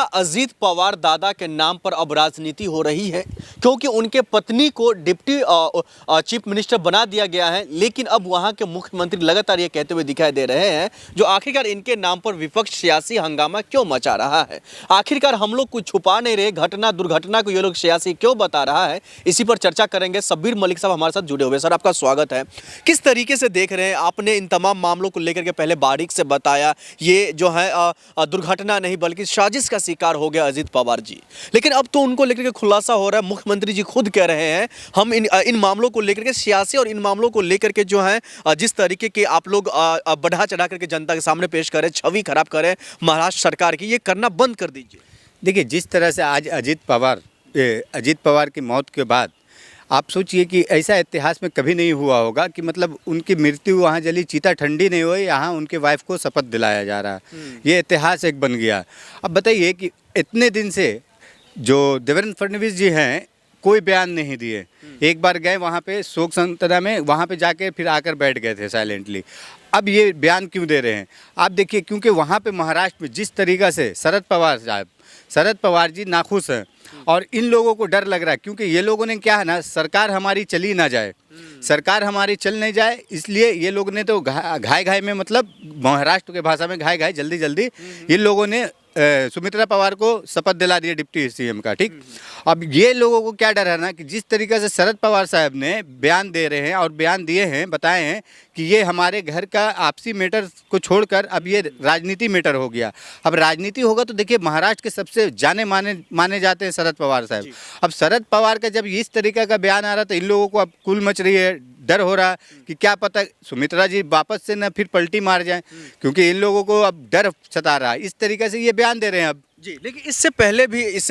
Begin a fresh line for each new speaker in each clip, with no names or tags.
क्या अजीत पवार दादा के नाम पर अब राजनीति हो रही है? क्योंकि उनके पत्नी को डिप्टी चीफ मिनिस्टर बना दिया गया है, लेकिन अब वहां के मुख्यमंत्री लगातार ये कहते हुए दिखाई दे रहे हैं जो आखिरकार इनके नाम पर विपक्ष सियासी हंगामा क्यों मचा रहा है। आखिरकार हम लोग कुछ छुपा नहीं रहे, घटना दुर्घटना को ये लोग सियासी क्यों बता रहा है, इसी पर चर्चा करेंगे। सब्बीर मलिक साहब हमारे साथ जुड़े हुए। सर, आपका स्वागत है। किस तरीके से देख रहे हैं, आपने इन तमाम मामलों को लेकर के पहले बारीक से बताया, ये जो है दुर्घटना नहीं बल्कि साजिश का शिकार हो गया अजीत पवार जी, लेकिन अब तो उनको लेकर के खुलासा हो रहा है। मुख्यमंत्री जी खुद कह रहे हैं हम इन मामलों को लेकर के सियासी और इन मामलों को लेकर के जो है जिस तरीके के आप लोग बढ़ा चढ़ा करके जनता के सामने पेश करें, छवि खराब करें महाराष्ट्र सरकार की, ये करना बंद कर दीजिए।
देखिए, जिस तरह से आज अजीत पवार की मौत के बाद आप सोचिए कि ऐसा इतिहास में कभी नहीं हुआ होगा कि मतलब उनकी मृत्यु वहाँ जली, चीता ठंडी नहीं हुई, यहाँ उनके वाइफ को शपथ दिलाया जा रहा है। ये इतिहास एक बन गया। अब बताइए कि इतने दिन से जो देवेंद्र फडणवीस जी हैं कोई बयान नहीं दिए। एक बार गए वहाँ पे शोक संतना में, वहाँ पे जाके फिर आकर बैठ गए थे साइलेंटली। अब ये बयान क्यों दे रहे हैं आप देखिए, क्योंकि वहाँ पे महाराष्ट्र में जिस तरीक़ा से शरद पवार जी नाखुश हैं और इन लोगों को डर लग रहा है, क्योंकि ये लोगों ने क्या है ना, सरकार हमारी चली ना जाए, सरकार हमारी चल नहीं जाए, इसलिए ये लोग ने तो घाय में, मतलब महाराष्ट्र के भाषा में घाय जल्दी जल्दी इन लोगों ने सुमित्रा पवार को शपथ दिला दिया डिप्टी सीएम का। ठीक, अब ये लोगों को क्या डर है ना कि जिस तरीके से शरद पवार साहब ने बयान दे रहे हैं और बयान दिए हैं, बताए हैं कि ये हमारे घर का आपसी मैटर को छोड़कर अब ये राजनीति मैटर हो गया। अब राजनीति होगा तो देखिए, महाराष्ट्र के सबसे जाने माने जाते हैं शरद पवार साहब। अब शरद पवार का जब इस तरीके का बयान आ रहा तो इन लोगों को अब कुल मच रही है, डर हो रहा कि क्या पता सुमित्रा जी वापस से न फिर पलटी मार जाएं, क्योंकि इन लोगों को अब डर सता रहा है। इस तरीके से ये बयान दे रहे हैं अब
जी। लेकिन इससे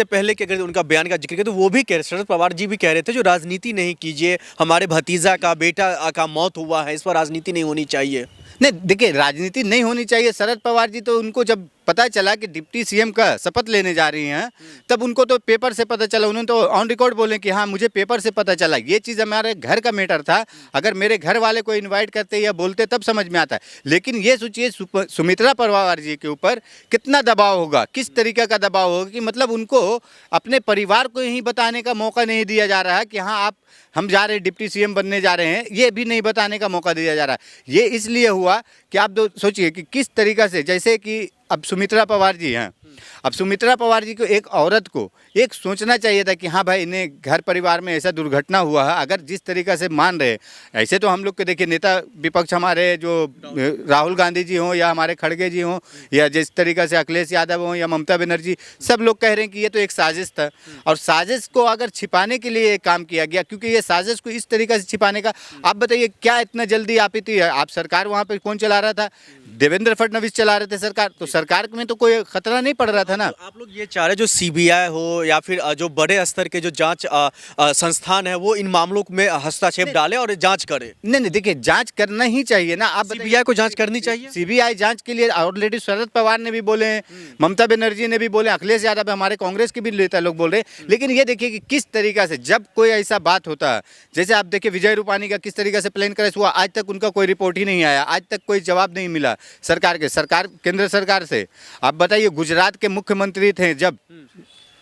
पहले कि अगर उनका बयान का जिक्र करें तो वो भी कह रहे, शरद पवार जी भी कह रहे थे जो राजनीति नहीं कीजिए, हमारे भतीजा का बेटा का मौत हुआ है, इस पर राजनीति नहीं होनी चाहिए।
नहीं, देखिए, राजनीति नहीं होनी चाहिए। शरद पवार जी तो उनको जब पता चला कि डिप्टी सीएम का शपथ लेने जा रही हैं, तब उनको तो पेपर से पता चला। उन्होंने तो ऑन रिकॉर्ड बोले कि हाँ, मुझे पेपर से पता चला। ये चीज़ हमारे घर का मैटर था, अगर मेरे घर वाले को इनवाइट करते या बोलते तब समझ में आता है। लेकिन ये सोचिए सुमित्रा पवार जी के ऊपर कितना दबाव होगा, किस तरीके का दबाव होगा कि मतलब उनको अपने परिवार को ही बताने का मौका नहीं दिया जा रहा है कि हाँ हम जा रहे हैं, डिप्टी सीएम बनने जा रहे हैं, ये भी नहीं बताने का मौका दिया जा रहा है। ये इसलिए हुआ कि आप सोचिए कि किस तरीक़ा से, जैसे कि अब सुमित्रा पवार जी हैं, अब सुमित्रा पवार जी को, एक औरत को एक सोचना चाहिए था कि हाँ भाई, इन्हें घर परिवार में ऐसा दुर्घटना हुआ है। अगर जिस तरीक़ा से मान रहे, ऐसे तो हम लोग के देखिए नेता विपक्ष हमारे जो राहुल गांधी जी हों या हमारे खड़गे जी हों या जिस तरीक़ा से अखिलेश यादव हों या ममता बनर्जी, सब लोग कह रहे हैं कि ये तो एक साजिश था। और साजिश को अगर छिपाने के लिए काम किया गया, क्योंकि ये साजिश को इस तरीक़े से छिपाने का, आप बताइए क्या इतना जल्दी आप थी? आप सरकार वहाँ पर कौन चला रहा था? देवेंद्र फडणवीस चला रहे थे सरकार, तो सरकार में तो कोई खतरा नहीं पड़ रहा था ना।
आप लोग ये चाह रहे जो सीबीआई हो या फिर जो बड़े स्तर के जो जांच संस्थान है वो इन मामलों में हस्तक्षेप डाले और जांच करे?
नहीं, देखिए, जांच करना ही चाहिए ना। आप
सीबीआई को जांच करनी चाहिए।
सीबीआई जांच के लिए ऑलरेडी शरद पवार ने भी बोले हैं, ममता बनर्जी ने भी बोले, अखिलेश यादव हमारे कांग्रेस के भी नेता लोग बोल रहे हैं। लेकिन ये देखिए कि किस तरीका से जब कोई ऐसा बात होता है, जैसे आप देखिए विजय रूपानी का किस तरीके से प्लेन क्रैश हुआ, आज तक उनका कोई रिपोर्ट ही नहीं आया, आज तक कोई जवाब नहीं मिला केंद्र सरकार से। आप बताइए, गुजरात के मुख्यमंत्री थे जब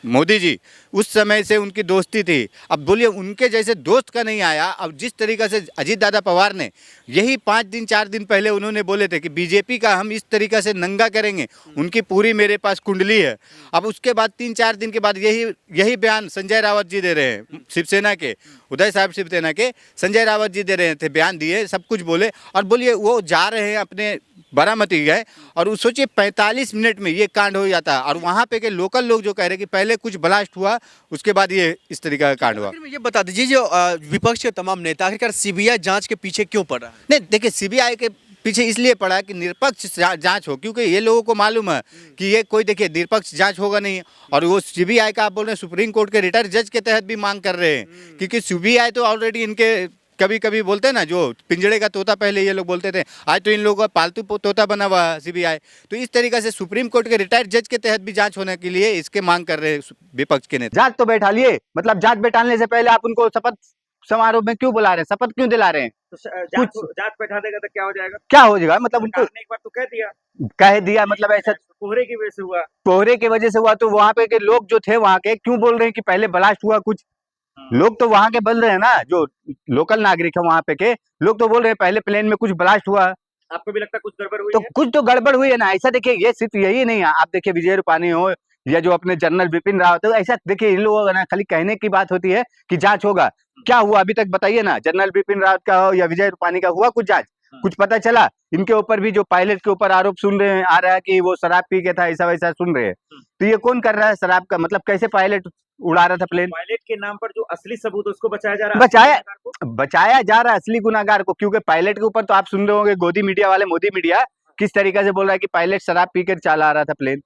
मोदी जी, उस समय से उनकी दोस्ती थी। अब बोलिए, उनके जैसे दोस्त का नहीं आया। अब जिस तरीक़े से अजीत दादा पवार ने यही 4 दिन पहले उन्होंने बोले थे कि बीजेपी का हम इस तरीक़े से नंगा करेंगे, उनकी पूरी मेरे पास कुंडली है। अब उसके बाद 3-4 दिन के बाद यही बयान संजय रावत जी दे रहे हैं, शिवसेना के उदय साहब, शिवसेना के संजय रावत जी दे रहे थे, बयान दिए, सब कुछ बोले। और बोलिए, वो जा रहे हैं अपने बारामती गए और सोचिए 45 मिनट में ये कांड हो जाता है। और वहाँ पे के लोकल लोग जो कह रहे हैं कि पहले कुछ ब्लास्ट हुआ, उसके बाद ये इस तरीके का कांड हुआ।
ये बता दीजिए, जो विपक्ष के तमाम नेता आखिरकार सीबीआई जांच के पीछे क्यों पड़ रहा है?
नहीं, देखिए, सीबीआई के पीछे इसलिए पड़ा कि निष्पक्ष जांच हो, क्योंकि ये लोगों को मालूम है कि ये कोई, देखिए, निष्पक्ष जांच होगा नहीं। और वो सीबीआई का आप बोल रहे हैं, सुप्रीम कोर्ट के रिटायर्ड जज के तहत भी मांग कर रहे हैं, क्योंकि सीबीआई तो ऑलरेडी इनके कभी कभी बोलते हैं ना, जो पिंजड़े का तोता पहले ये लोग बोलते थे, आज तो इन लोगों का पालतू तोता बना हुआ है सीबीआई। तो इस तरीके से सुप्रीम कोर्ट के रिटायर्ड जज के तहत भी जांच होने के लिए इसके मांग कर रहे हैं विपक्ष के नेता।
जांच तो बैठा लिए, मतलब जांच बैठाने से पहले आप उनको
समारोह में क्यों बुला रहे हैं, शपथ क्यों दिला रहे हैं?
तो जांच बैठा देगा तो क्या हो जाएगा?
क्या हो जाएगा, मतलब उनको
सरकार ने एक बार तो
कह दिया, मतलब ऐसा
कोहरे की वजह से हुआ।
कोहरे की वजह से हुआ, तो वहां पे के लोग जो थे वहां के क्यों बोल रहे हैं कि पहले ब्लास्ट हुआ? कुछ लोग तो वहां के बोल रहे हैं ना, जो लोकल नागरिक है वहां पे के लोग तो बोल रहे हैं पहले प्लेन में कुछ ब्लास्ट हुआ।
आपको भी लगता है कुछ गड़बड़ हुई
तो
है?
कुछ तो गड़बड़ हुई है ना। ऐसा देखिए, ये सिर्फ यही नहीं है, आप देखिए विजय रूपानी हो या जो अपने जनरल बिपिन रावत हो, ऐसा देखिए इन लोगों का ना खाली कहने की बात होती है कि जांच होगा। क्या हुआ अभी तक बताइए ना, जनरल बिपिन रावत का हो या विजय रूपानी का, हुआ कुछ जांच? कुछ पता चला? इनके ऊपर भी जो पायलट के ऊपर आरोप सुन रहे हैं, आ रहा है कि वो शराब पी के था, ऐसा वैसा सुन रहे हैं। तो ये कौन कर रहा है शराब का? मतलब कैसे पायलट उड़ा रहा था प्लेन?
पायलट के नाम पर जो असली सबूत है उसको बचाया जा रहा है,
बचाया जा रहा है असली गुनाहगार को। क्योंकि पायलट के ऊपर तो आप सुन रहे होंगे, गोदी मीडिया वाले, मोदी मीडिया किस तरीके से बोल रहा है कि पायलट शराब पीकर चला रहा था प्लेन।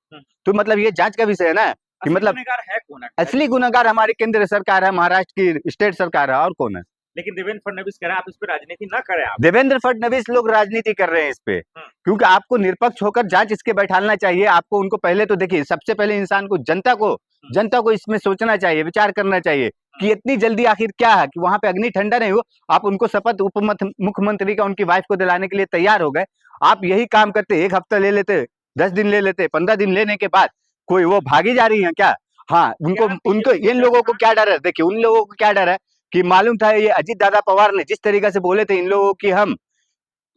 तो मतलब ये जांच का विषय है ना, कि मतलब
गुनहगार है कौन है?
असली गुनाहगार हमारी केंद्र सरकार है, महाराष्ट्र की स्टेट सरकार है, और कौन है?
लेकिन देवेंद्र फडणवीस कह रहे हैं आप इस पर राजनीति ना करें। आप
देवेंद्र फडणवीस लोग राजनीति कर रहे हैं इस पे, क्योंकि आपको निष्पक्ष होकर जांच इसके बैठाना चाहिए। आपको उनको पहले तो देखिए, सबसे पहले इंसान को, जनता को इसमें सोचना चाहिए, विचार करना चाहिए कि इतनी जल्दी आखिर क्या है कि वहां पे अग्नि ठंडा नहीं हो। आप उनको शपथ मुख्यमंत्री का उनकी वाइफ को दिलाने के लिए तैयार हो गए। आप यही काम करते, 1 हफ्ता ले लेते, 10 दिन ले लेते, 15 दिन लेने के बाद कोई वो भागी जा रही है क्या? हाँ, उनको इन लोगों को क्या डर है? देखिए उन लोगों को क्या डर है कि मालूम था ये अजीत दादा पवार ने जिस तरीके से बोले थे इन लोगों की हम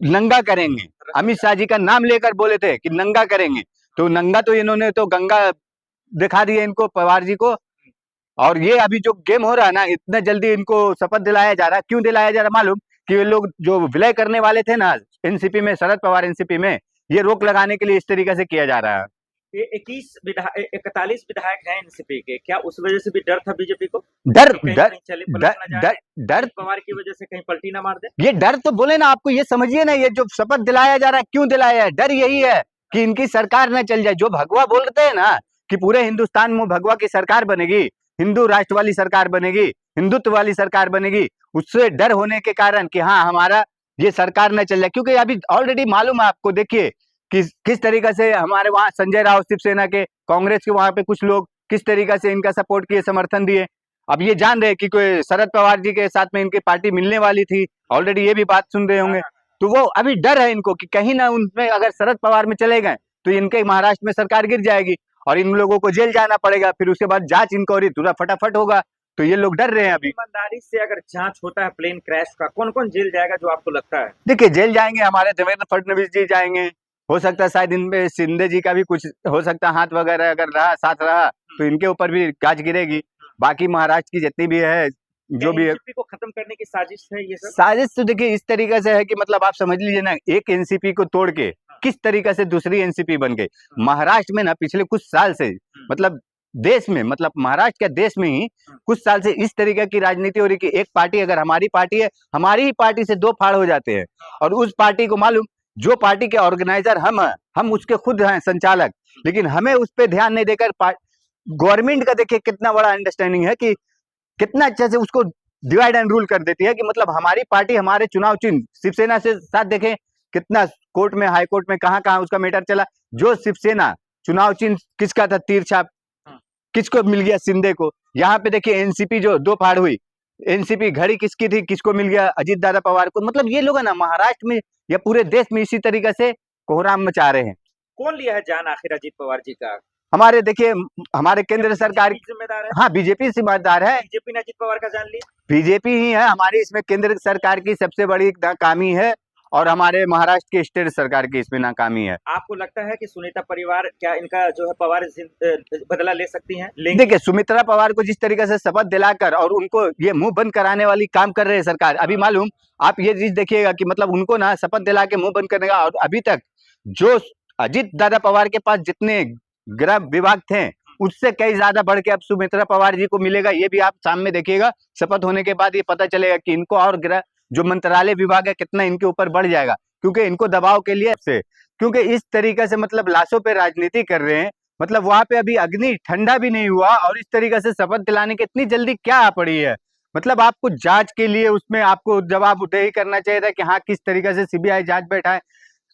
नंगा करेंगे, अमित शाह जी का नाम लेकर बोले थे कि नंगा करेंगे, तो नंगा तो इन्होंने तो गंगा दिखा दिए इनको, पवार जी को। और ये अभी जो गेम हो रहा है ना, इतना जल्दी इनको शपथ दिलाया जा रहा है। क्यों दिलाया जा रहा है मालूम? कि ये लोग जो विलय करने वाले थे ना एनसीपी में, शरद पवार एनसीपी में, ये रोक लगाने के लिए इस तरीके से किया जा रहा है।
ये 41 विधायक हैं एनसीपी के, क्या उस वजह से भी डर था बीजेपी को?
डर
पवार की वजह से कहीं पलटी ना मार दे?
ये डर तो बोले ना आपको, ये समझिए ना, ये जो शपथ दिलाया जा रहा है क्यों दिलाया है? डर यही है कि इनकी सरकार न चल जाए। जो भगवा बोलते हैं ना कि पूरे हिंदुस्तान में भगवा की सरकार बनेगी, हिंदू राष्ट्र वाली सरकार बनेगी, हिंदुत्व वाली सरकार बनेगी, उससे डर होने के कारण कि हाँ हमारा ये सरकार न चल जाए। क्योंकि अभी ऑलरेडी मालूम है आपको, देखिए किस तरीके से हमारे वहां संजय राउत शिवसेना के, कांग्रेस के वहां पे कुछ लोग किस तरीके से इनका सपोर्ट किए, समर्थन दिए। अब ये जान रहे कि कोई शरद पवार जी के साथ में इनकी पार्टी मिलने वाली थी, ऑलरेडी ये भी बात सुन रहे होंगे। तो वो अभी डर है इनको कि कहीं ना उनमें अगर शरद पवार में चले गए तो इनके महाराष्ट्र में सरकार गिर जाएगी और इन लोगों को जेल जाना पड़ेगा, फिर उसके बाद जांच इंक्वायरी पूरा फटाफट होगा। तो ये लोग डर रहे हैं अभी।
ईमानदारी से अगर जांच होता है प्लेन क्रैश का, कौन कौन जेल जाएगा जो आपको लगता है?
देखिए जेल जाएंगे हमारे देवेंद्र फडणवीस जी जाएंगे, हो सकता है शायद इनमें शिंदे जी का भी कुछ हो सकता है हाथ वगैरह अगर रहा, साथ रहा तो इनके ऊपर भी गाज गिरेगी। बाकी महाराष्ट्र की जितनी भी है, जो भी है,
एनसीपी को खत्म करने की साजिश है ये सब?
साजिश तो देखिए इस तरीके से है कि मतलब आप समझ लीजिए ना, एक एनसीपी को तोड़ के किस तरीके से दूसरी एनसीपी बन गई। महाराष्ट्र में ना पिछले कुछ साल से, मतलब देश में, मतलब महाराष्ट्र के देश में ही कुछ साल से इस तरीके की राजनीति हो रही कि एक पार्टी अगर हमारी पार्टी है, हमारी ही पार्टी से 2 फाड़ हो जाते हैं। और उस पार्टी को मालूम, जो पार्टी के ऑर्गेनाइजर हम हैं, हम उसके खुद हैं संचालक, लेकिन हमें उस पर ध्यान नहीं देकर गवर्नमेंट का देखिए कितना बड़ा अंडरस्टैंडिंग है कि कितना अच्छे से उसको डिवाइड एंड रूल कर देती है कि मतलब हमारी पार्टी हमारे चुनाव चिन्ह शिवसेना से साथ देखें कितना कोर्ट में, हाई कोर्ट में, कहां उसका मैटर चला। जो शिवसेना चुनाव चिन्ह किसका था, तीर छाप, किसको मिल गया, शिंदे को। यहाँ पे देखिए एनसीपी जो 2 फाड़ हुई, एनसीपी घड़ी किसकी थी, किसको मिल गया, अजीत दादा पवार को। मतलब ये लोग है ना महाराष्ट्र में या पूरे देश में इसी तरीके से कोहराम मचा रहे हैं।
कौन लिया है जान आखिर अजीत पवार जी का?
हमारे देखिए हमारे केंद्र सरकार
जिम्मेदार है।
हाँ, बीजेपी जिम्मेदार है।
बीजेपी ने अजीत पवार का जान लिया?
बीजेपी ही है हमारी इसमें केंद्र सरकार की सबसे बड़ी नाकामी है और हमारे महाराष्ट्र की स्टेट सरकार की इसमें नाकामी है।
आपको लगता है कि सुनीता परिवार क्या इनका जो है पवार बदला ले सकती हैं?
देखिए सुमित्रा पवार को जिस तरीके से शपथ दिलाकर और उनको ये मुंह बंद कराने वाली काम कर रहे हैं सरकार। अभी मालूम आप ये चीज देखिएगा कि मतलब उनको ना शपथ दिला के मुंह बंद करने का, और अभी तक जो अजीत दादा पवार के पास जितने गृह विभाग थे उससे कई ज्यादा बढ़ के अब सुमित्रा पवार जी को मिलेगा। ये भी आप सामने देखिएगा, शपथ होने के बाद ये पता चलेगा कि इनको और गृह जो मंत्रालय विभाग है कितना इनके ऊपर बढ़ जाएगा, क्योंकि इनको दबाव के लिए से, क्योंकि इस तरीके से मतलब लाशों पे राजनीति कर रहे हैं। मतलब वहां पे अभी अग्नि ठंडा भी नहीं हुआ और इस तरीके से शपथ दिलाने की इतनी जल्दी क्या आ पड़ी है। मतलब आपको जांच के लिए उसमें आपको जवाबदेही करना चाहिए था कि हाँ किस तरीके से सीबीआई जांच बैठाए,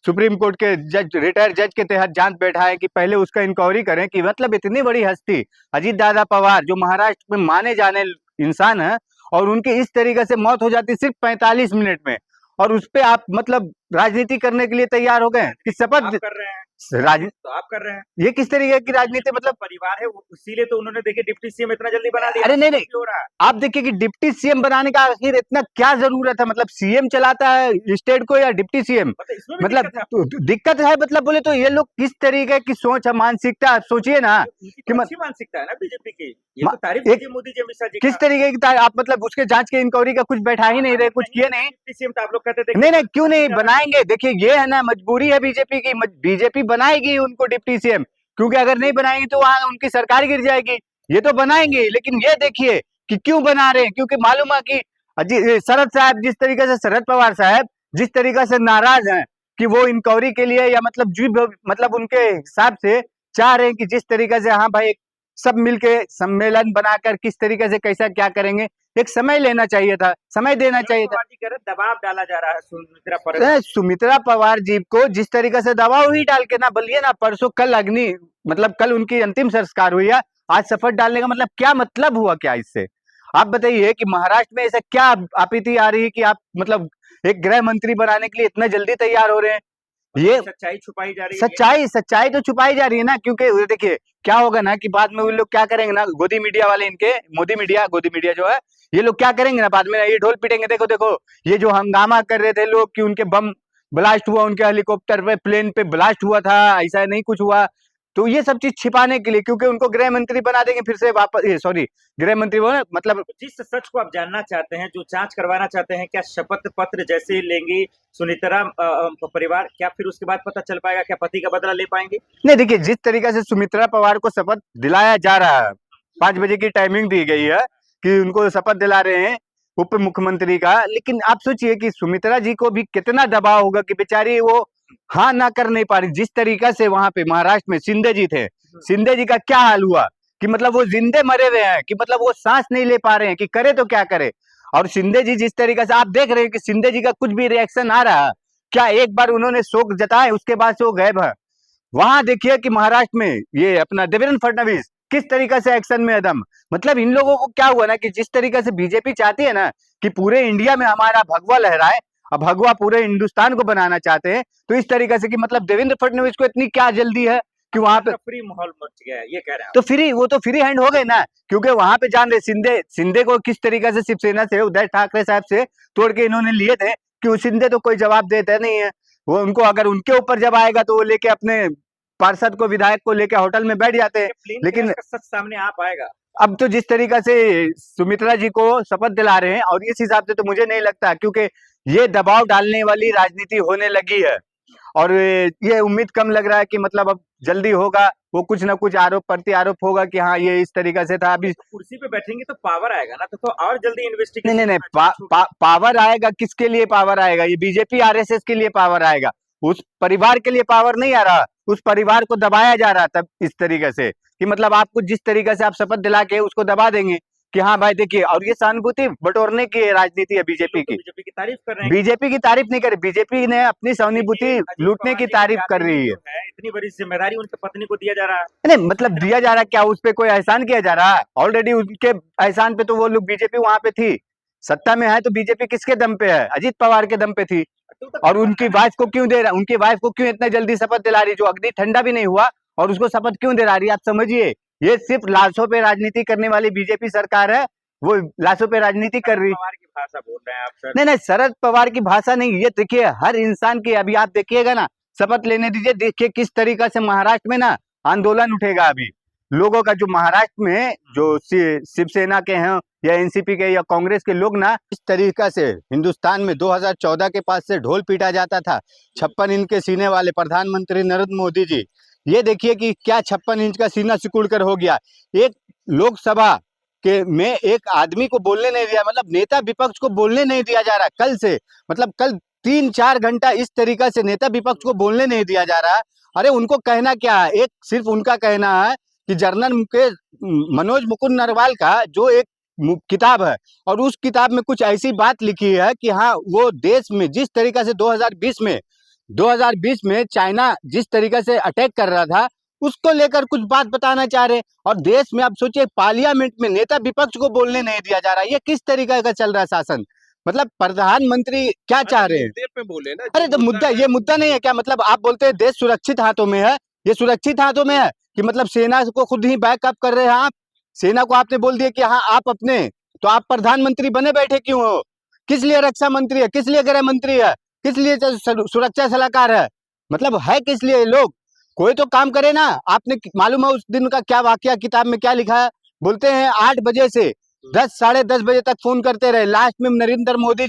सुप्रीम कोर्ट के जज, रिटायर्ड जज के तहत जांच बैठाए कि पहले उसका इंक्वायरी करें कि मतलब इतनी बड़ी हस्ती अजीत दादा पवार जो महाराष्ट्र में माने जाने इंसान है और उनकी इस तरीके से मौत हो जाती सिर्फ 45 मिनट में, और उस पे आप मतलब राजनीति करने के लिए तैयार हो गए कि
आप
शपथ
कर रहे हैं,
राजनीति।
तो आप कर रहे हैं।
ये किस तरीके की राजनीति, मतलब
परिवार है इसीलिए तो उन्होंने देखिए डिप्टी सीएम इतना जल्दी बना दिया।
अरे नहीं नहीं,
हो रहा है।
आप देखिए कि डिप्टी सीएम बनाने का आखिर इतना क्या जरूरत है, मतलब सीएम चलाता है स्टेट को या डिप्टी सीएम,
मतलब इसमें भी
मतलब दिक्कत है, मतलब बोले तो ये लोग किस तरीके की सोच है, मानसिकता, आप सोचिए ना कि
अच्छी मानसिकता है ना बीजेपी की, ये तो तारीफ
एक
कीजिए मोदी जी, अमित शाह जी
किस तरीके की आप मतलब उसके जांच के इंक्वायरी का कुछ बैठा ही नहीं रहे, कुछ किए नहीं।
डिप्टी सीएम तो आप लोग कहते थे
नहीं नहीं, क्यों नहीं बनाएंगे, देखिए ये है ना मजबूरी है बीजेपी की, बीजेपी बनाएगी उनको डिप्टी सीएम, क्योंकि अगर नहीं बनाएंगे तो वहां उनकी सरकार गिर जाएगी। ये तो बनाएंगे, लेकिन ये देखिए कि क्यों बना रहे हैं, क्योंकि मालूम है कि शरद साहब जिस तरीके से, शरद पवार साहब जिस तरीके से नाराज हैं कि वो इंक्वायरी के लिए या मतलब जो मतलब उनके हिसाब से चाह रहे हैं कि जिस तरीके से हाँ भाई सब मिलके सम्मेलन बनाकर किस तरीके से कैसा क्या करेंगे, एक समय लेना चाहिए था, समय देना चाहिए था।
दबाव डाला जा रहा है
सुमित्रा पवार जी को जिस तरीके से दबाव ही डाल के ना, बोलिए ना परसों कल अग्नि मतलब कल उनकी अंतिम संस्कार हुई है, आज शपथ डालने का मतलब क्या मतलब हुआ क्या इससे? आप बताइए कि महाराष्ट्र में ऐसा क्या आपत्ति आ रही है कि आप मतलब एक गृह मंत्री बनाने के लिए इतना जल्दी तैयार हो रहे हैं? ये
सच्चाई छुपाई जा रही है।
सच्चाई तो छुपाई जा रही है ना, क्योंकि देखिए क्या होगा ना कि बाद में वो लोग क्या करेंगे ना, गोदी मीडिया वाले, इनके गोदी मीडिया जो है, ये लोग क्या करेंगे ना बाद में ये ढोल पीटेंगे, देखो देखो ये जो हंगामा कर रहे थे लोग कि उनके बम ब्लास्ट हुआ, उनके हेलीकॉप्टर पे प्लेन पे ब्लास्ट हुआ था, ऐसा नहीं कुछ हुआ, तो ये सब चीज छिपाने के लिए, क्योंकि उनको गृह मंत्री बना देंगे फिर से वापस, सॉरी गृह मंत्री वो मतलब
जिस सच को आप जानना चाहते हैं, जो जांच करवाना चाहते हैं, क्या शपथ पत्र जैसे लेंगी सुनित्रा परिवार, क्या फिर उसके बाद पता चल पाएगा, क्या पति का बदला ले पाएंगे?
नहीं, देखिए जिस तरीके से सुमित्रा पवार को शपथ दिलाया जा रहा है, 5 बजे की टाइमिंग दी गई है कि उनको शपथ दिला रहे हैं उप मुख्यमंत्री का, लेकिन आप सोचिए कि सुमित्रा जी को भी कितना दबाव होगा कि बेचारी वो हाँ ना कर नहीं पा रही। जिस तरीका से वहां पे महाराष्ट्र में शिंदे जी थे, शिंदे जी का क्या हाल हुआ कि मतलब वो जिंदे मरे हुए हैं, कि मतलब वो सांस नहीं ले पा रहे हैं कि करे तो क्या करे। और शिंदे जी जिस तरीके से आप देख रहे हैं कि शिंदे जी का कुछ भी रिएक्शन आ रहा है क्या, एक बार उन्होंने शोक जताया उसके बाद से वो गायब है। वहां देखिए कि महाराष्ट्र में ये अपना देवेंद्र फडणवीस किस तरीके से एक्शन में एकदम, मतलब इन लोगों को क्या हुआ ना कि जिस तरीके से बीजेपी चाहती है ना कि पूरे इंडिया में हमारा भगवा लहराए, अब भगवा पूरे हिंदुस्तान को बनाना चाहते हैं, तो इस तरीके से कि मतलब देवेंद्र फडणवीस को इतनी क्या जल्दी है कि वहां पे
फ्री माहौल मच गया है, ये कह रहे हैं
तो फ्री, वो तो फ्री हैंड हो गए ना, क्योंकि वहां पे जान रहे शिंदे को किस तरीके से शिवसेना से उद्धव ठाकरे साहब से तोड़ के इन्होंने लिए थे कि शिंदे तो कोई जवाब देते नहीं है, वो उनको अगर उनके ऊपर जब आएगा तो वो लेके अपने पार्षद को, विधायक को लेके होटल में बैठ जाते हैं। लेकिन
सच सामने आ पाएगा।
अब तो जिस तरीका से सुमित्रा जी को शपथ दिला रहे हैं, और इस हिसाब से तो मुझे नहीं लगता, क्योंकि ये दबाव डालने वाली राजनीति होने लगी है, और ये उम्मीद कम लग रहा है कि मतलब अब जल्दी होगा, वो कुछ ना कुछ आरोप प्रति आरोप होगा कि हाँ ये इस तरीका से था। अभी
कुर्सी पे बैठेंगे तो पावर आएगा ना, तो और जल्दी इन्वेस्टिगेशन।
नहीं, पावर आएगा, किसके लिए पावर आएगा? ये बीजेपी आरएसएस के लिए पावर आएगा, उस परिवार के लिए पावर नहीं आ रहा, उस परिवार को दबाया जा रहा था इस तरीके से कि मतलब आपको जिस तरीके से आप शपथ दिला के उसको दबा देंगे कि हाँ भाई देखिए, और ये सहानुभूति बटोरने की राजनीति है बीजेपी की।
बीजेपी की तारीफ कर रहे हैं,
बीजेपी की तारीफ नहीं कर रही, बीजेपी ने अपनी सहानुभूति लूटने की तारीफ कर रही है।
इतनी बड़ी जिम्मेदारी उनके पत्नी को दिया जा रहा है।
नहीं मतलब दिया जा रहा है क्या, उस पर कोई एहसान किया जा रहा है? ऑलरेडी उनके एहसान पे तो वो लोग, बीजेपी वहां पे थी, सत्ता में है, तो बीजेपी किसके दम पे है? अजीत पवार के दम पे थी। और उनकी वाइफ को क्यों दे रहा, उनकी वाइफ को क्यों इतना जल्दी शपथ दिला रही, जो अग्नि ठंडा भी नहीं हुआ और उसको शपथ क्यों दिला रही? आप समझिए, ये सिर्फ लाशों पे राजनीति करने वाली बीजेपी सरकार है, वो लाशों पे राजनीति कर रही।
पवार की भाषा बोल रहे हैं आप सर।
नहीं, शरद पवार की भाषा नहीं, ये देखिए हर इंसान की, अभी आप देखिएगा ना, शपथ लेने दीजिए, देखिए किस तरीका से महाराष्ट्र में ना आंदोलन उठेगा। अभी लोगों का जो महाराष्ट्र में जो शिवसेना के हैं या एनसीपी के या कांग्रेस के लोग ना, इस तरीका से हिंदुस्तान में 2014 के पास से ढोल पीटा जाता था, 56 इंच के सीने वाले प्रधानमंत्री नरेंद्र मोदी जी, ये देखिए कि क्या 56 इंच का सीना सिकुड़ कर हो गया। एक लोकसभा के में एक आदमी को बोलने नहीं दिया, मतलब नेता विपक्ष को बोलने नहीं दिया जा रहा कल से, मतलब कल 3-4 घंटा इस तरीका से नेता विपक्ष को बोलने नहीं दिया जा रहा। अरे उनको कहना क्या है, एक सिर्फ उनका कहना है कि जनरल मनोज मुकुंद नरवाल का जो एक किताब है, और उस किताब में कुछ ऐसी बात लिखी है कि हाँ वो देश में जिस तरीका से 2020 में चाइना जिस तरीका से अटैक कर रहा था, उसको लेकर कुछ बात बताना चाह रहे हैं। और देश में आप सोचिए पार्लियामेंट में नेता विपक्ष को बोलने नहीं दिया जा रहा है। ये किस तरीके का चल रहा है शासन? मतलब प्रधानमंत्री क्या चाह रहे हैं?
मुद्दे पे बोले ना,
अरे
जो
तो मुद्दा
है।
ये मुद्दा नहीं है क्या? मतलब आप बोलते हैं देश सुरक्षित हाथों में है, ये सुरक्षित हाथों में है कि मतलब सेना को खुद ही बैकअप कर रहे हैं आप? सेना को आपने बोल दिया कि हाँ आप अपने, तो आप प्रधानमंत्री बने बैठे क्यों हो? किस लिए रक्षा मंत्री है? किस लिए गृह मंत्री है? किस लिए सुरक्षा सलाहकार है? मतलब है किस लिए ये लोग? कोई तो काम करे ना। आपने मालूम है उस दिन का क्या वाकया, किताब में क्या लिखा है? बोलते हैं 8 बजे से 10 साढ़े 10 बजे तक फोन करते रहे। लास्ट में नरेंद्र मोदी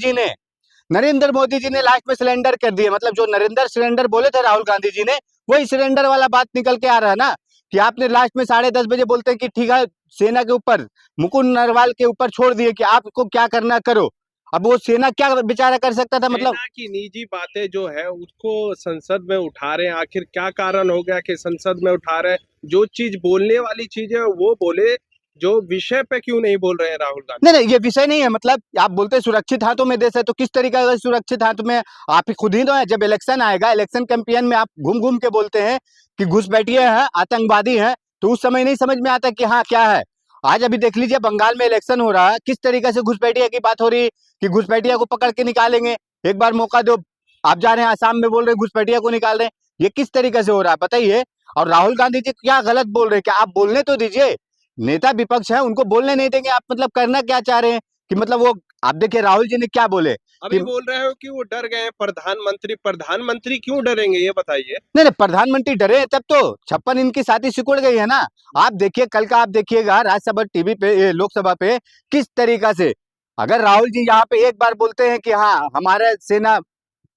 जी ने लास्ट में सिलेंडर कर दिए। मतलब जो नरेंद्र सिलेंडर बोले थे राहुल गांधी जी ने, वही सिलेंडर वाला बात निकल के आ रहा है ना, कि आपने लास्ट में 10:30 बजे बोलते हैं कि ठीक है सेना के ऊपर, मुकुंद नरवाल के ऊपर छोड़ दिए कि आपको क्या करना करो। अब वो सेना क्या बेचारा कर सकता था? मतलब
सेना की निजी बातें जो है उसको संसद में उठा रहे हैं। आखिर क्या कारण हो गया कि संसद में उठा रहे हैं? जो चीज बोलने वाली चीज है वो बोले, जो विषय पे क्यों नहीं बोल रहे हैं राहुल गांधी?
नहीं ये विषय नहीं है। मतलब आप बोलते हैं सुरक्षित हाथों में देश है, तो किस तरीके का सुरक्षित हाथों में? आप ही खुद ही तो है। जब इलेक्शन आएगा, इलेक्शन कैंपेन में आप घूम घूम के बोलते हैं कि घुसपैठिए हैं, आतंकवादी हैं, तो उस समय नहीं समझ में आता कि हाँ क्या है। आज अभी देख लीजिए बंगाल में इलेक्शन हो रहा है, किस तरीके से घुसपैठिया की बात हो रही है कि घुसपैठिया को पकड़ के निकालेंगे, एक बार मौका दो। आप जा रहे हैं आसाम में, बोल रहे हैं घुसपैठिया को निकाल रहे हैं। ये किस तरीके से हो रहा है बताइए? और राहुल गांधी जी क्या गलत बोल रहे हैं? क्या आप बोलने तो दीजिए। नेता विपक्ष है, उनको बोलने नहीं देंगे आप? मतलब करना क्या चाह रहे हैं कि मतलब वो, आप देखिए राहुल जी ने क्या बोले
अभी
कि
बोल रहे हो कि वो डर गए हैं प्रधानमंत्री क्यों डरेंगे ये बताइए।
नहीं प्रधानमंत्री डरे हैं तब तो 56 इनकी साथी सिकुड़ गई है ना। आप देखिए कल का, आप देखिएगा राज्यसभा टीवी पे, लोकसभा पे किस तरीका से, अगर राहुल जी यहाँ पे एक बार बोलते हैं कि हाँ हमारा सेना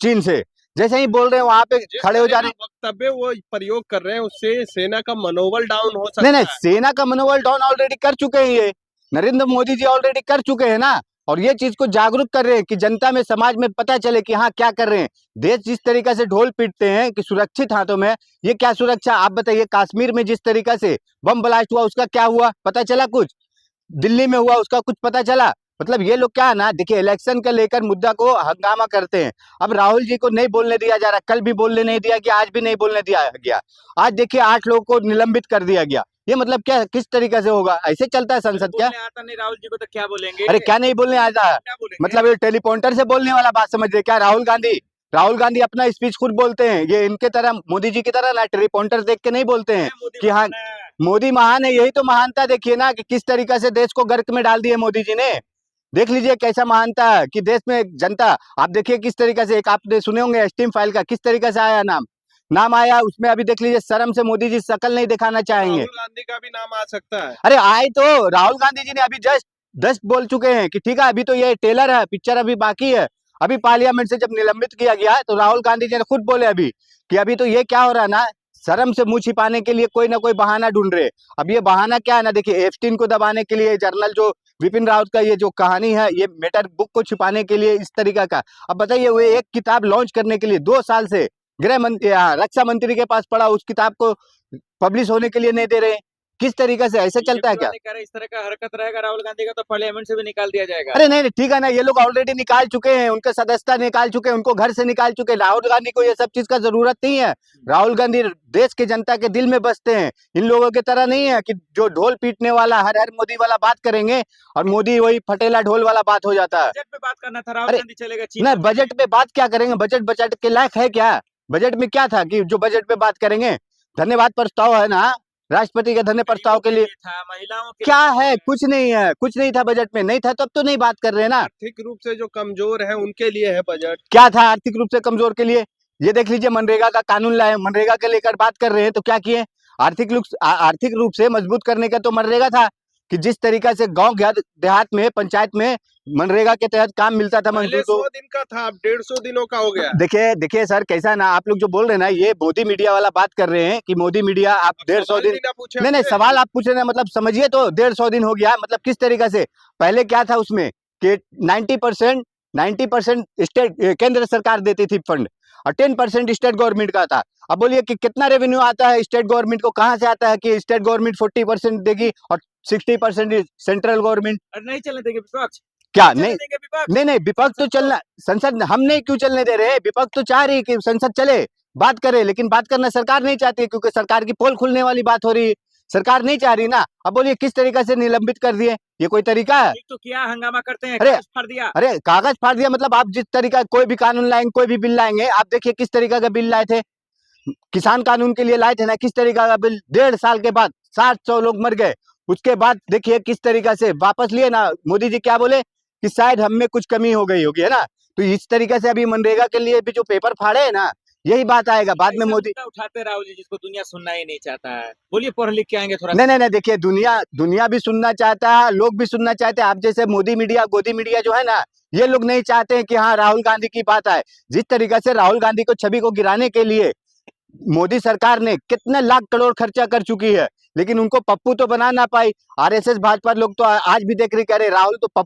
चीन से, जैसे ही बोल रहे हैं वहां पे
जिस
खड़े हो
तरह
जा
का
रहे हैं।
वक्तव्य वो प्रयोग कर रहे हैं उससे सेना का मनोबल डाउन हो सकता
नहीं
है।
सेना का मनोबल डाउन ऑलरेडी कर चुके हैं ये नरेंद्र मोदी जी, ऑलरेडी कर चुके हैं ना। और ये चीज को जागरूक कर रहे हैं कि जनता में, समाज में पता चले कि हाँ क्या कर रहे हैं। देश जिस तरीके से ढोल पीटते हैं कि सुरक्षित हाथों में, ये क्या सुरक्षा? आप बताइए कश्मीर में जिस तरीके से बम ब्लास्ट हुआ उसका क्या हुआ? पता चला कुछ? दिल्ली में हुआ उसका कुछ पता चला? मतलब ये लोग क्या है ना, देखिए इलेक्शन का लेकर मुद्दा को हंगामा करते हैं। अब राहुल जी को नहीं बोलने दिया जा रहा, कल भी बोलने नहीं दिया गया, आज भी नहीं बोलने दिया गया। आज देखिए 8 लोगों को निलंबित कर दिया गया। ये मतलब क्या, किस तरीके से होगा? ऐसे चलता है संसद क्या?
बोलने आता नहीं राहुल जी को तो क्या बोलेंगे?
अरे क्या नहीं बोलने आता है?
क्या बोलेंगे?
मतलब ये टेलीपोंटर से बोलने वाला बात समझ रहे क्या? राहुल गांधी अपना स्पीच खुद बोलते हैं। ये इनके तरह, मोदी जी की तरह ना टेलीपोंटर देख के नहीं बोलते हैं
मोदी
कि हाँ
महान है।
मोदी महान है। यही तो महानता देखिए ना कि किस तरीके से देश को गर्क में डाल दिया मोदी जी ने। देख लीजिए कैसा महानता है कि देश में जनता, आप देखिए किस तरीके से, एक आपने सुने होंगे स्टीम फाइल का, किस तरीके से आया नाम आया उसमें। अभी देख लीजिए शर्म से मोदी जी शकल नहीं दिखाना चाहेंगे।
राहुल गांधी का भी नाम आ सकता है।
अरे आए तो राहुल गांधी जी ने अभी जस्ट बोल चुके हैं कि ठीक है अभी तो ये टेलर है, पिक्चर अभी बाकी है। अभी पार्लियामेंट से जब निलंबित किया गया तो राहुल गांधी जी ने खुद बोले अभी कि अभी तो ये क्या हो रहा है ना, शर्म से मुंह छिपाने के लिए कोई ना कोई बहाना ढूंढ रहे। अब ये बहाना क्या है ना, देखिए एप्स्टीन को दबाने के लिए, जर्नल जो विपिन रावत का ये जो कहानी है, ये मैटर बुक को छिपाने के लिए इस तरीका का। अब बताइए वो एक किताब लॉन्च करने के लिए 2 साल से रक्षा मंत्री के पास पड़ा, उस किताब को पब्लिश होने के लिए नहीं दे रहे। किस तरीके से ऐसे चलता है क्या?
इस तरह का हरकत रहेगा राहुल गांधी का तो पार्लियामेंट से भी निकाल दिया जाएगा।
अरे नहीं ठीक है ना, ये लोग ऑलरेडी निकाल चुके हैं, उनके सदस्यता निकाल चुके हैं, उनको घर से निकाल चुके हैं। राहुल गांधी को ये सब चीज का जरूरत नहीं है। राहुल गांधी देश के जनता के दिल में बसते हैं। इन लोगों की तरह नहीं है कि जो ढोल पीटने वाला हर हर मोदी वाला बात करेंगे और मोदी वही फटेला ढोल वाला बात हो जाता है।
बजट पे बात करना था, राहुल
अरे,
गांधी चलेगा चीन
ना
में।
बजट पे बात क्या करेंगे? बजट के लायक है क्या? बजट में क्या था कि जो बजट पे बात करेंगे? धन्यवाद प्रस्ताव है ना, राष्ट्रपति के धन्य प्रस्ताव के लिए
था, महिलाओं के
क्या
लिए
है?
था।
कुछ नहीं है, कुछ नहीं था बजट में। नहीं था तब तो नहीं बात कर रहे हैं ना।
आर्थिक रूप से जो कमजोर है उनके लिए है बजट।
क्या था आर्थिक रूप से कमजोर के लिए? ये देख लीजिए मनरेगा का कानून लाए, मनरेगा के लेकर बात कर रहे हैं तो क्या किए? आर्थिक रूप से मजबूत करने का तो मनरेगा था कि जिस तरीका से गांव देहात में, पंचायत में मनरेगा के तहत काम मिलता था
पहले
मजदूर
100
को।
दिन का था, अब 150 दिनों का हो गया।
देखिए सर कैसा ना, आप लोग जो बोल रहे हैं ना, ये मोदी मीडिया वाला बात कर रहे हैं कि मोदी मीडिया आप 150
सवाल
दिन,
भी ना पूछे
नहीं
हमसे।
सवाल आप पूछ रहे हैं, मतलब समझिए तो 150 दिन हो गया। मतलब किस तरीके से, पहले क्या था उसमें कि 90% स्टेट, केंद्र सरकार देती थी फंड और 10% स्टेट गवर्नमेंट का था। अब बोलिए कि कितना रेवेन्यू आता है स्टेट गवर्नमेंट को? कहाँ से आता है कि स्टेट गवर्नमेंट 40% देगी और 60% सेंट्रल गवर्नमेंट?
और नहीं चलने देंगे विपक्ष,
क्या
चलने
नहीं?
देंगे विपक्ष।
नहीं विपक्ष तो चलना, संसद हम नहीं क्यों चलने दे रहे हैं? विपक्ष तो चाह रही है कि संसद चले,
बात करे, लेकिन बात करना सरकार नहीं चाहती है क्योंकि सरकार की पोल खुलने वाली बात हो रही है। सरकार नहीं चाह रही ना। अब बोलिए किस तरीके से निलंबित कर दिए, ये कोई तरीका है?
एक तो क्या हंगामा करते हैं,
अरे
कागज फाड़ दिया।
अरे कागज फाड़ दिया मतलब आप जिस तरीका कोई भी कानून लाएंगे, कोई भी बिल लाएंगे, आप देखिए किस तरीका का बिल लाए थे, किसान कानून के लिए लाए थे ना, किस तरीका का बिल, 1.5 साल के बाद 700 लोग मर गए। उसके बाद देखिए किस तरीका से वापस लिए ना। मोदी जी क्या बोले कि शायद हम में कुछ कमी हो गई होगी, है ना। तो इस तरीके से अभी मनरेगा के लिए भी जो पेपर फाड़े है ना, यही बात आएगा बाद में।
ऐसा
मोदी
मुद्दा उठाते राहुल जी जिसको दुनिया सुनना ही नहीं चाहता है। बोलिए, पढ़ लिख के आएंगे थोड़ा।
नहीं, देखिए दुनिया भी सुनना चाहता है, लोग भी सुनना चाहते हैं। आप जैसे मोदी मीडिया, गोदी मीडिया जो है ना, ये लोग नहीं चाहते हैं कि हाँ राहुल गांधी की बात आए। जिस तरीके से राहुल गांधी को, छवि को गिराने के लिए मोदी सरकार ने कितने लाख करोड़ खर्चा कर चुकी है, लेकिन उनको पप्पू तो बना ना पाई। आरएसएस भाजपा लोग तो आज भी देख रहे, कह रहे राहुल तो